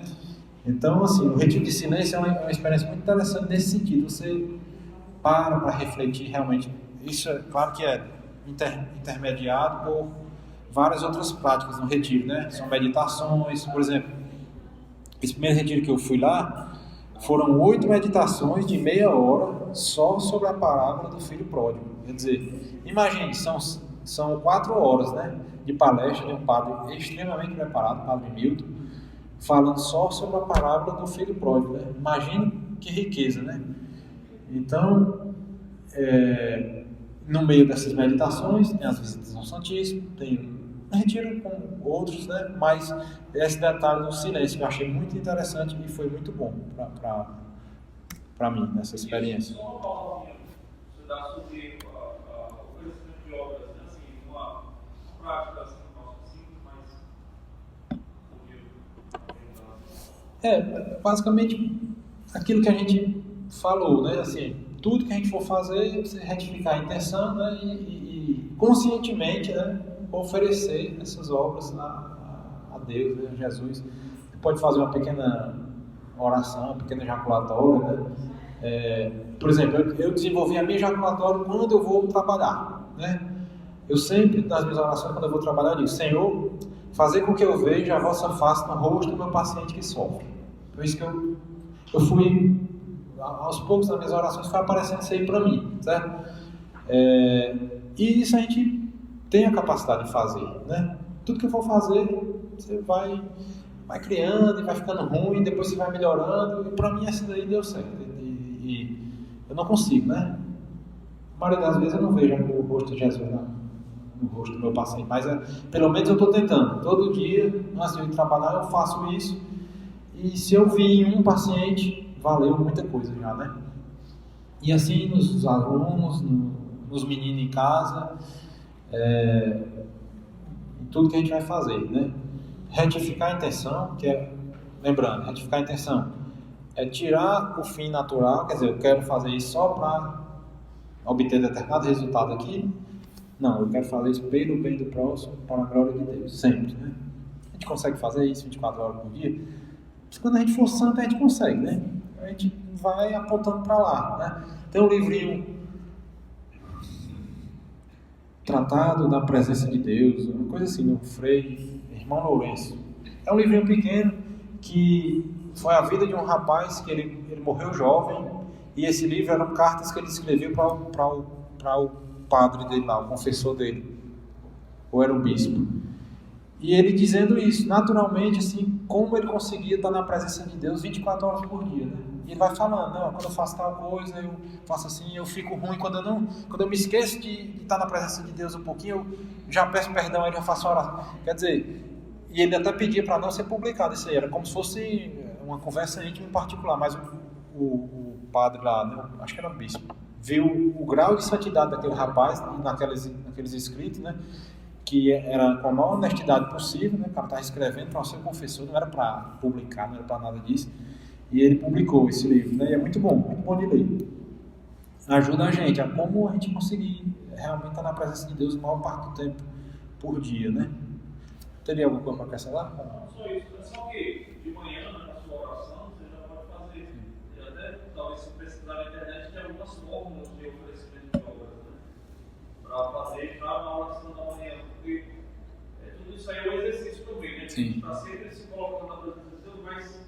Então, assim, o retiro de silêncio é uma experiência muito interessante nesse sentido. Você para refletir realmente. Isso é claro que é intermediado por várias outras práticas no retiro, né? São meditações, por exemplo. Esse primeiro retiro que eu fui lá, foram 8 meditações de meia hora só sobre a parábola do filho pródigo. Quer dizer, imagine, são 4 horas, né, de palestra de um padre extremamente preparado, o padre Milton, falando só sobre a parábola do filho pródigo, né? Imagine que riqueza, né? Então, no meio dessas meditações, tem as visitas ao Santíssimo, tem retiro com outros, né? Mas esse detalhe do silêncio que eu achei muito interessante e foi muito bom para mim nessa experiência. Você dá sobre o crescimento de obras, né? Assim, uma prática assim, simples, mas basicamente aquilo que a gente falou, né? Assim, tudo que a gente for fazer, você retificar a intenção, né? E conscientemente, né? Oferecer essas obras a Deus, né? A Jesus. Você pode fazer uma pequena oração, uma pequena ejaculatória, né? Por exemplo, eu desenvolvi a minha ejaculatória quando eu vou trabalhar, né? Eu sempre, nas minhas orações, quando eu vou trabalhar, eu digo: Senhor, fazer com que eu veja a vossa face no rosto do meu paciente que sofre. Por isso que eu fui, aos poucos nas minhas orações, foi aparecendo isso aí para mim, certo? E isso a gente tem a capacidade de fazer, né? Tudo que eu for fazer, você vai criando e vai ficando ruim, depois você vai melhorando, e para mim essa daí deu certo. E eu não consigo, né? A maioria das vezes eu não vejo o rosto de Jesus no rosto do meu paciente, mas pelo menos eu estou tentando. Todo dia, antes de eu ir trabalhar, eu faço isso, e se eu vi um paciente, valeu muita coisa já, né? E assim nos alunos, nos meninos em casa, em tudo que a gente vai fazer, né? Retificar a intenção, lembrando, retificar a intenção é tirar o fim natural, quer dizer, eu quero fazer isso só para obter determinado resultado aqui. Não, eu quero fazer isso pelo bem do próximo, para a glória de Deus, sempre, né? A gente consegue fazer isso 24 horas por dia? Mas quando a gente for santo, a gente consegue, né? A gente vai apontando para lá, né? Tem um livrinho, Tratado da Presença de Deus, uma coisa assim, do Frei Irmão Lourenço. É um livrinho pequeno que foi a vida de um rapaz que ele morreu jovem, e esse livro eram cartas que ele escreveu para o padre dele lá, o confessor dele, ou era o bispo. E ele dizendo isso, naturalmente, assim, como ele conseguia estar na presença de Deus 24 horas por dia, né? E ele vai falando: não, quando eu faço tal coisa, eu faço assim, eu fico ruim, quando eu me esqueço de estar na presença de Deus um pouquinho, eu já peço perdão, aí eu faço oração. Quer dizer, e ele até pedia para não ser publicado isso aí, era como se fosse uma conversa íntima em particular, mas o padre lá, né, acho que era o bispo, viu o grau de santidade daquele rapaz naqueles escritos, né? Que era com a maior honestidade possível, né? O cara estava escrevendo para o seu confessor, não era para publicar, não era para nada disso. E ele publicou esse livro, né? E é muito bom de ler. Ajuda a gente a como a gente conseguir realmente estar na presença de Deus a maior parte do tempo por dia, né? Teria alguma coisa para acrescentar? Não só isso, é só que de manhã, na sua oração, você já pode fazer. Você até até, talvez se pesquisar na internet, tem algumas fórmulas de oferecimento de obras, né? Para fazer já na oração da manhã, porque tudo isso aí é um exercício também, né? A gente está sempre se colocando na presença de Deus, mas se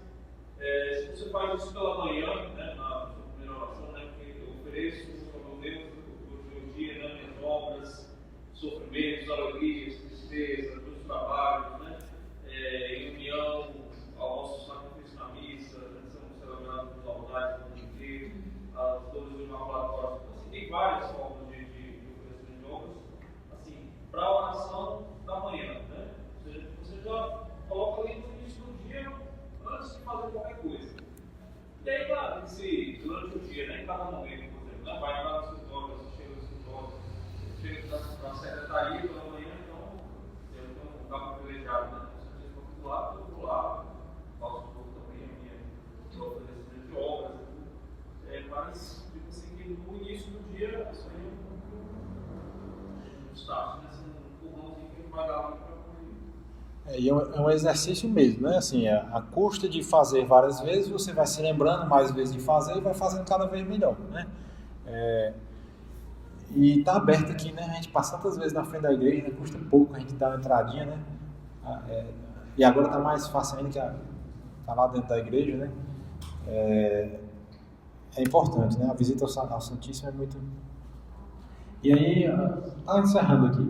você faz isso pela manhã, né, na sua primeira oração, né, que eu ofereço ao meu Deus o meu dia, né, minhas obras, sofrimentos, alegrias, tristezas, meus trabalhos, né, em união ao nosso sacrifício na missa, são celebrados nos altares do mundo inteiro, as dores do Imaculado. Assim, tem várias formas de oferecimento de obras, assim, para a oração da manhã, né? Ou seja, você já coloca ali no início do dia, antes de fazer qualquer coisa. E aí, claro, se durante o dia, né, em cada momento, por exemplo, né, vai lá no escritório, você chega no escritório, você chega na secretaria pela manhã, então, eu tenho um lugar privilegiado, né? Se você for lá, eu vou lá, faço um pouco também a minha oferecimento de obras, mas, tipo assim, que no início do dia, isso aí é um start, né? Um empurrãozinho que a gente vai dar lá para E é um exercício mesmo, né? Assim, a custa de fazer várias vezes, você vai se lembrando mais vezes de fazer e vai fazendo cada vez melhor, né? E está aberto aqui, né? A gente passa tantas vezes na frente da igreja, né? Custa pouco, a gente dá uma entradinha, né? E agora está mais fácil ainda que está lá dentro da igreja, né? É importante, né? A visita ao Santíssimo é muito... E aí, está encerrando aqui.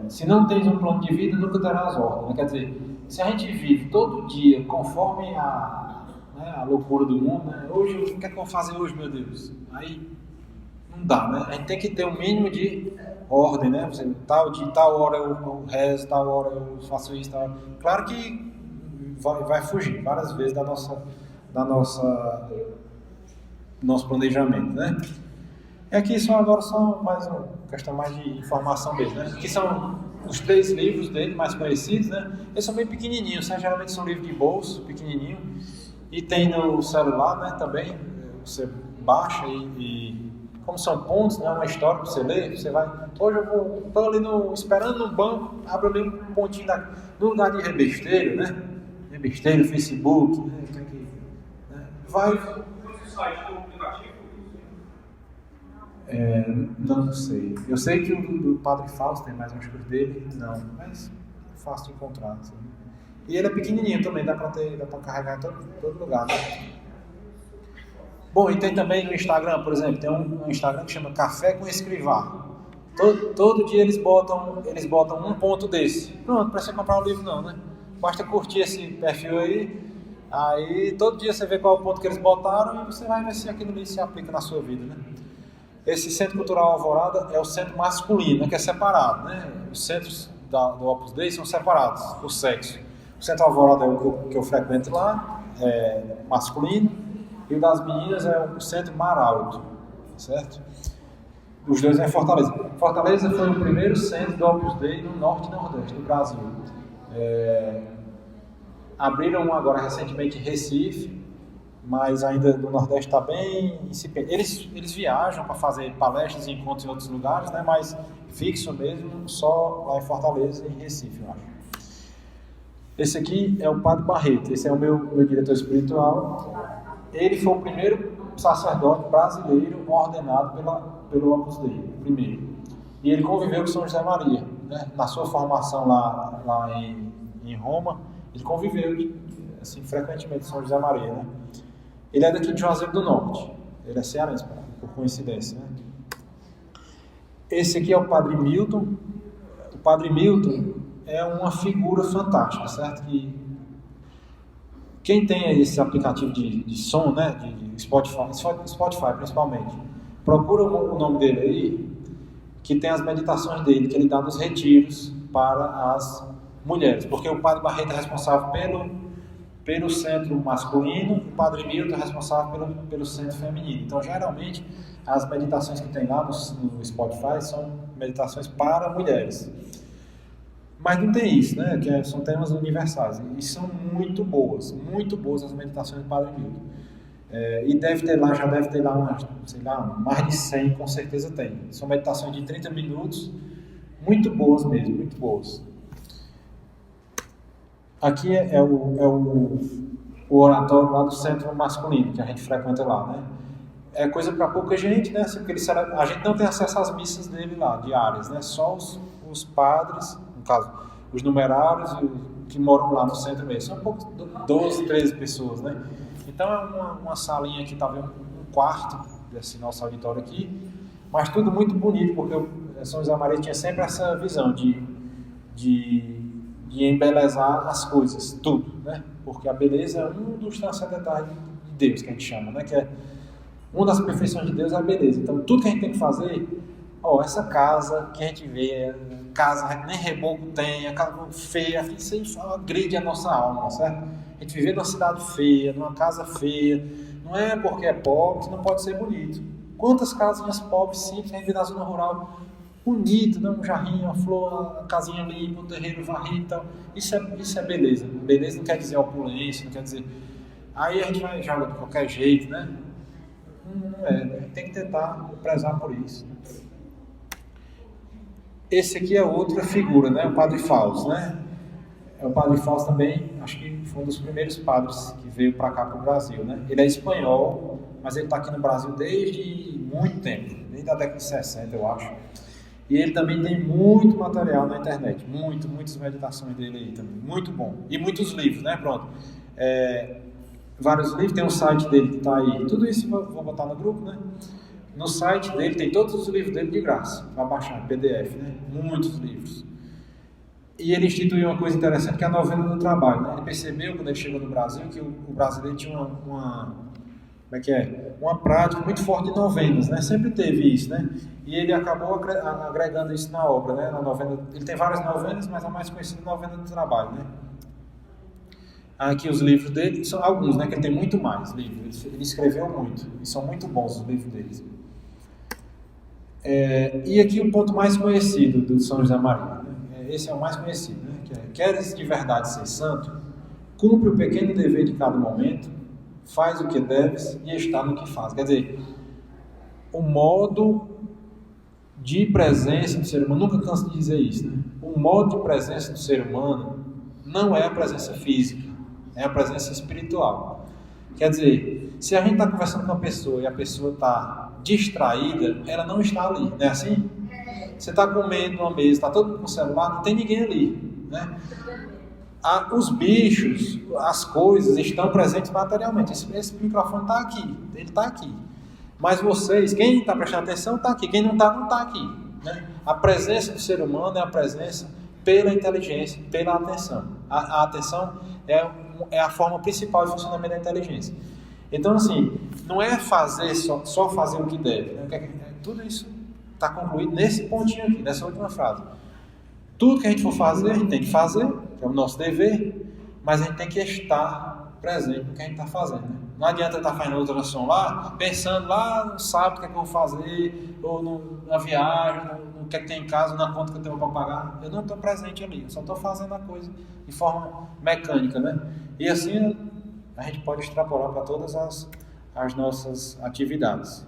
Se não tens um plano de vida, nunca terás ordem, né? Quer dizer, se a gente vive todo dia conforme a loucura do mundo, né? Hoje, o que é que eu vou fazer hoje, meu Deus? Aí não dá, né? A gente tem que ter um mínimo de ordem, né? Você, tal hora eu rezo, tal hora eu faço isso, tal hora. Claro que vai fugir várias vezes da nosso planejamento, né? E aqui agora são mais uma questão mais de informação mesmo, né? Aqui são os 3 livros dele mais conhecidos, né? Eles são bem pequenininhos, né? Geralmente são livros de bolso, pequenininho. E tem no celular, né? Também você baixa e como são pontos, né? Uma história para você ler, você vai... Hoje eu estou ali esperando no banco, abro ali um pontinho no lugar de rebesteiro, né? Rebesteiro, Facebook, né? Vai... Não sei. Eu sei que o do Padre Fausto tem mais umas coisas dele, não, mas é fácil de encontrar. Assim. E ele é pequenininho também, dá para carregar em todo lugar. Né? Bom, e tem também no Instagram, por exemplo, tem um Instagram que chama Café com Escrivá. Todo dia eles botam um ponto desse. Pronto, não precisa comprar o livro não, né? Basta curtir esse perfil aí todo dia você vê qual é o ponto que eles botaram e você vai ver se aquilo ali se aplica na sua vida, né? Esse Centro Cultural Alvorada é o centro masculino, né, que é separado, né? Os centros do Opus Dei são separados por sexo. O Centro Alvorada é o que eu frequento lá, é masculino, e o das meninas é o Centro Mar Alto, certo? Os dois é em Fortaleza. Fortaleza foi o primeiro centro do Opus Dei no Norte e Nordeste do Brasil. Abriram agora recentemente em Recife, mas ainda no Nordeste está bem incipiente. Eles viajam para fazer palestras e encontros em outros lugares, né? Mas fixo mesmo, só lá em Fortaleza e em Recife, eu acho. Esse aqui é o Padre Barreto, esse é o meu diretor espiritual. Ele foi o primeiro sacerdote brasileiro ordenado pelo Opus Dei, o primeiro. E ele conviveu com São José Maria, né? Na sua formação lá em Roma, ele conviveu assim, frequentemente com São José Maria, né? Ele é daqui de Juazeiro do Norte, ele é cearense, por coincidência, né? Esse aqui é o Padre Milton. O Padre Milton é uma figura fantástica, certo? Que quem tem esse aplicativo de som, né, de Spotify principalmente, procura o nome dele aí, que tem as meditações dele, que ele dá nos retiros para as mulheres, porque o Padre Barreto é responsável pelo centro masculino, o Padre Milton é responsável pelo centro feminino. Então, geralmente, as meditações que tem lá no Spotify são meditações para mulheres. Mas não tem isso, né? Que são temas universais. E são muito boas as meditações do Padre Milton. E já deve ter lá mais de 100, com certeza tem. São meditações de 30 minutos, muito boas mesmo, muito boas. Aqui é o o oratório lá do centro masculino, que a gente frequenta lá, né? É coisa para pouca gente, né? Assim, porque a gente não tem acesso às missas dele lá, diárias, né? Só os padres, no caso, os numerários que moram lá no centro mesmo. São um pouco, 12, 13 pessoas, né? Então é uma salinha aqui, talvez um quarto desse nosso auditório aqui, mas tudo muito bonito, porque o São José Maria tinha sempre essa visão de embelezar as coisas, tudo, né? Porque a beleza é um dos transcendentais de Deus, que a gente chama, né? Que é uma das perfeições de Deus é a beleza. Então, tudo que a gente tem que fazer, essa casa que a gente vê, casa que nem reboco tem, a casa feia, isso aí só agride a nossa alma, certo? A gente viver numa cidade feia, numa casa feia, não é porque é pobre que não pode ser bonito. Quantas casinhas pobres, simples, a gente vê na zona rural, bonito, né? Um jarrinho, uma flor, a casinha limpa, o terreiro varrido e tal. Isso é beleza. Beleza não quer dizer opulência, não quer dizer... Aí a gente vai jogar de qualquer jeito, né? Não é, né? Tem que tentar prezar por isso. Esse aqui é outra figura, né? O Padre Fausto, né? O Padre Fausto também, acho que foi um dos primeiros padres que veio para cá, para o Brasil, né? Ele é espanhol, mas ele está aqui no Brasil desde muito tempo, desde a década de 60, eu acho. E ele também tem muito material na internet, muitas meditações dele aí também, muito bom. E muitos livros, né? Pronto. Vários livros, tem um site dele que está aí, tudo isso eu vou botar no grupo, né? No site dele tem todos os livros dele de graça, para baixar em PDF, né? Muitos livros. E ele instituiu uma coisa interessante, que é a novena do trabalho, né? Ele percebeu, quando ele chegou no Brasil, que o brasileiro tinha uma prática muito forte de novenas, né? Sempre teve isso, né? E ele acabou agregando isso na obra, né? Na novena, ele tem várias novenas, mas a mais conhecida é a novena do trabalho, né? Aqui os livros dele, são alguns, né? Que ele tem muito mais livros, ele escreveu muito, e são muito bons os livros dele. E aqui o ponto mais conhecido do São José Maria, né? Esse é o mais conhecido, né? Que é: queres de verdade ser santo? Cumpre o pequeno dever de cada momento, faz o que deves e está no que faz. Quer dizer, o modo de presença do ser humano, nunca canso de dizer isso, né? O modo de presença do ser humano não é a presença física, é a presença espiritual. Quer dizer, se a gente está conversando com uma pessoa e a pessoa está distraída, ela não está ali, não é assim? Você está comendo numa mesa, está todo mundo com o celular, não tem ninguém ali, né? Os bichos, as coisas estão presentes materialmente. Esse microfone está aqui, ele está aqui. Mas vocês, quem está prestando atenção está aqui, quem não está, não está aqui, né? A presença do ser humano é a presença pela inteligência, pela atenção. A atenção é a forma principal de funcionamento da inteligência. Então, assim, não é fazer só fazer o que deve, né? Tudo isso está concluído nesse pontinho aqui, nessa última frase. Tudo que a gente for fazer, a gente tem que fazer, que é o nosso dever, mas a gente tem que estar presente no que a gente está fazendo, né? Não adianta estar fazendo outra oração lá, pensando lá, não sabe o que é que eu vou fazer, ou na viagem, no que é que tem em casa, na conta que eu tenho para pagar. Eu não estou presente ali, eu só estou fazendo a coisa de forma mecânica, né? E assim a gente pode extrapolar para todas as nossas atividades.